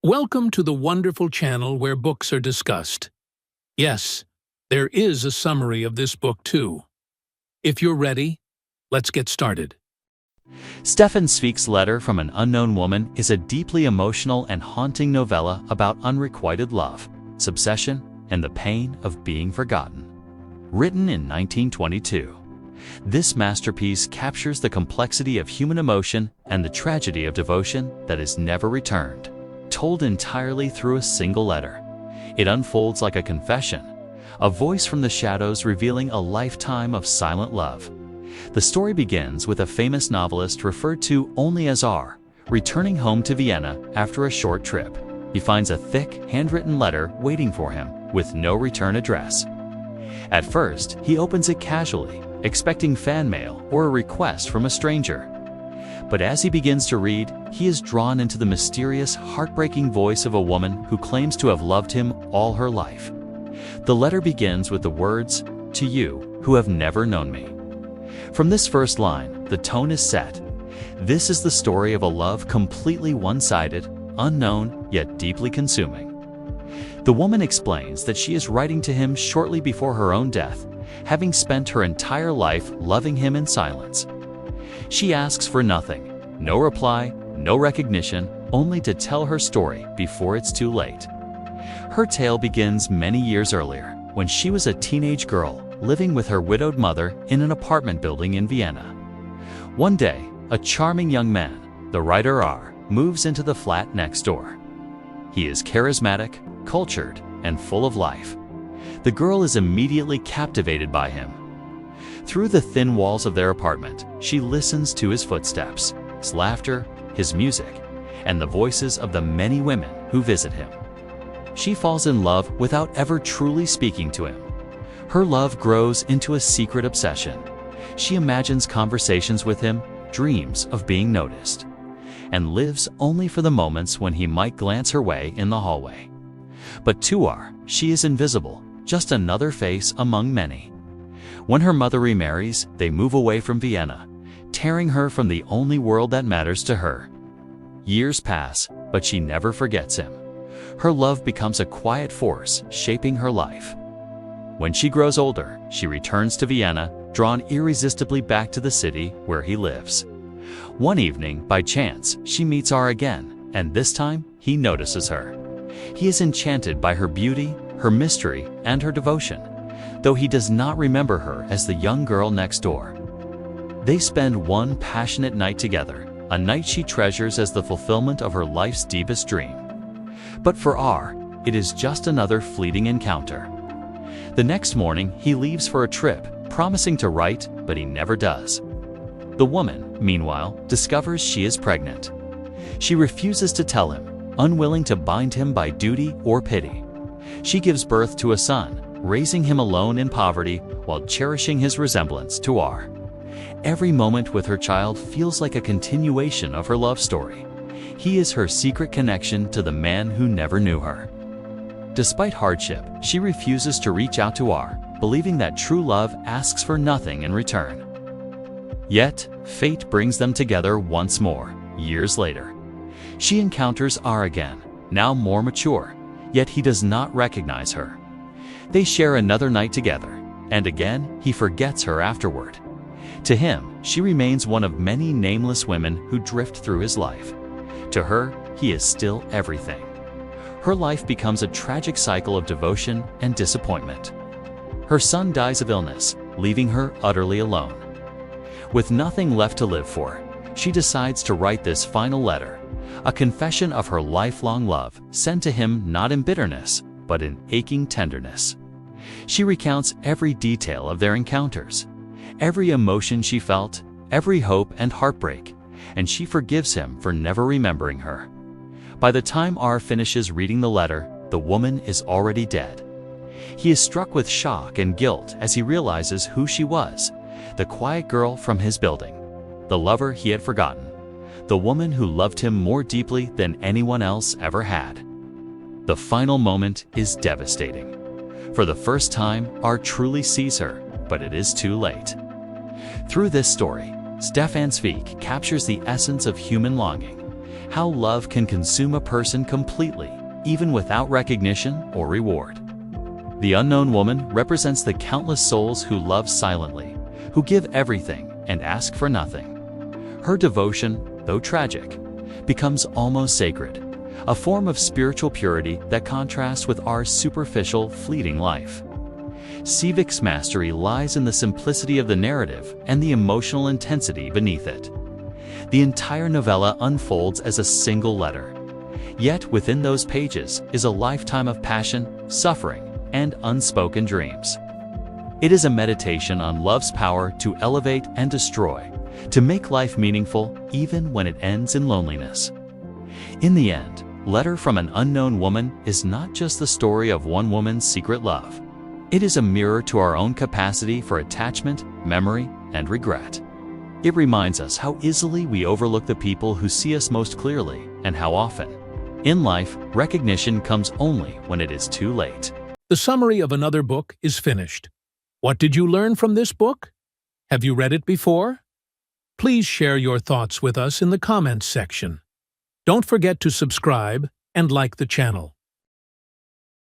Welcome to the wonderful channel where books are discussed. Yes, there is a summary of this book too. If you're ready, let's get started. Stefan Zweig's Letter from an Unknown Woman is a deeply emotional and haunting novella about unrequited love, obsession, and the pain of being forgotten. Written in 1922, this masterpiece captures the complexity of human emotion and the tragedy of devotion that is never returned. Told entirely through a single letter, it unfolds like a confession, a voice from the shadows revealing a lifetime of silent love. The story begins with a famous novelist referred to only as R, returning home to Vienna after a short trip. He finds a thick, handwritten letter waiting for him with no return address. At first, he opens it casually, expecting fan mail or a request from a stranger. But as he begins to read, he is drawn into the mysterious, heartbreaking voice of a woman who claims to have loved him all her life. The letter begins with the words, "To you, who have never known me." From this first line, the tone is set. This is the story of a love completely one-sided, unknown, yet deeply consuming. The woman explains that she is writing to him shortly before her own death, having spent her entire life loving him in silence. She asks for nothing, no reply, no recognition, only to tell her story before it's too late. Her tale begins many years earlier, when she was a teenage girl living with her widowed mother in an apartment building in Vienna. One day, a charming young man, the writer R, moves into the flat next door. He is charismatic, cultured, and full of life. The girl is immediately captivated by him. Through the thin walls of their apartment, she listens to his footsteps, his laughter, his music, and the voices of the many women who visit him. She falls in love without ever truly speaking to him. Her love grows into a secret obsession. She imagines conversations with him, dreams of being noticed, and lives only for the moments when he might glance her way in the hallway. But to R, she is invisible, just another face among many. When her mother remarries, they move away from Vienna, tearing her from the only world that matters to her. Years pass, but she never forgets him. Her love becomes a quiet force shaping her life. When she grows older, she returns to Vienna, drawn irresistibly back to the city where he lives. One evening, by chance, she meets R again, and this time, he notices her. He is enchanted by her beauty, her mystery, and her devotion, though he does not remember her as the young girl next door. They spend one passionate night together, a night she treasures as the fulfillment of her life's deepest dream. But for R, it is just another fleeting encounter. The next morning, he leaves for a trip, promising to write, but he never does. The woman, meanwhile, discovers she is pregnant. She refuses to tell him, unwilling to bind him by duty or pity. She gives birth to a son, raising him alone in poverty while cherishing his resemblance to R. Every moment with her child feels like a continuation of her love story. He is her secret connection to the man who never knew her. Despite hardship, she refuses to reach out to R, believing that true love asks for nothing in return. Yet, fate brings them together once more, years later. She encounters R again, now more mature, yet he does not recognize her. They share another night together, and again he forgets her afterward. To him, she remains one of many nameless women who drift through his life. To her, he is still everything. Her life becomes a tragic cycle of devotion and disappointment. Her son dies of illness, leaving her utterly alone. With nothing left to live for, she decides to write this final letter, a confession of her lifelong love sent to him not in bitterness, but in aching tenderness. She recounts every detail of their encounters, every emotion she felt, every hope and heartbreak, and she forgives him for never remembering her. By the time R finishes reading the letter, the woman is already dead. He is struck with shock and guilt as he realizes who she was, the quiet girl from his building, the lover he had forgotten, the woman who loved him more deeply than anyone else ever had. The final moment is devastating. For the first time, R truly sees her, but it is too late. Through this story, Stefan Zweig captures the essence of human longing, how love can consume a person completely, even without recognition or reward. The unknown woman represents the countless souls who love silently, who give everything and ask for nothing. Her devotion, though tragic, becomes almost sacred, a form of spiritual purity that contrasts with our superficial, fleeting life. Zweig's mastery lies in the simplicity of the narrative and the emotional intensity beneath it. The entire novella unfolds as a single letter. Yet within those pages is a lifetime of passion, suffering, and unspoken dreams. It is a meditation on love's power to elevate and destroy, to make life meaningful even when it ends in loneliness. In the end, Letter from an Unknown Woman is not just the story of one woman's secret love. It is a mirror to our own capacity for attachment, memory, and regret. It reminds us how easily we overlook the people who see us most clearly, and how often, in life, recognition comes only when it is too late. The summary of another book is finished. What did you learn from this book? Have you read it before? Please share your thoughts with us in the comments section. Don't forget to subscribe and like the channel.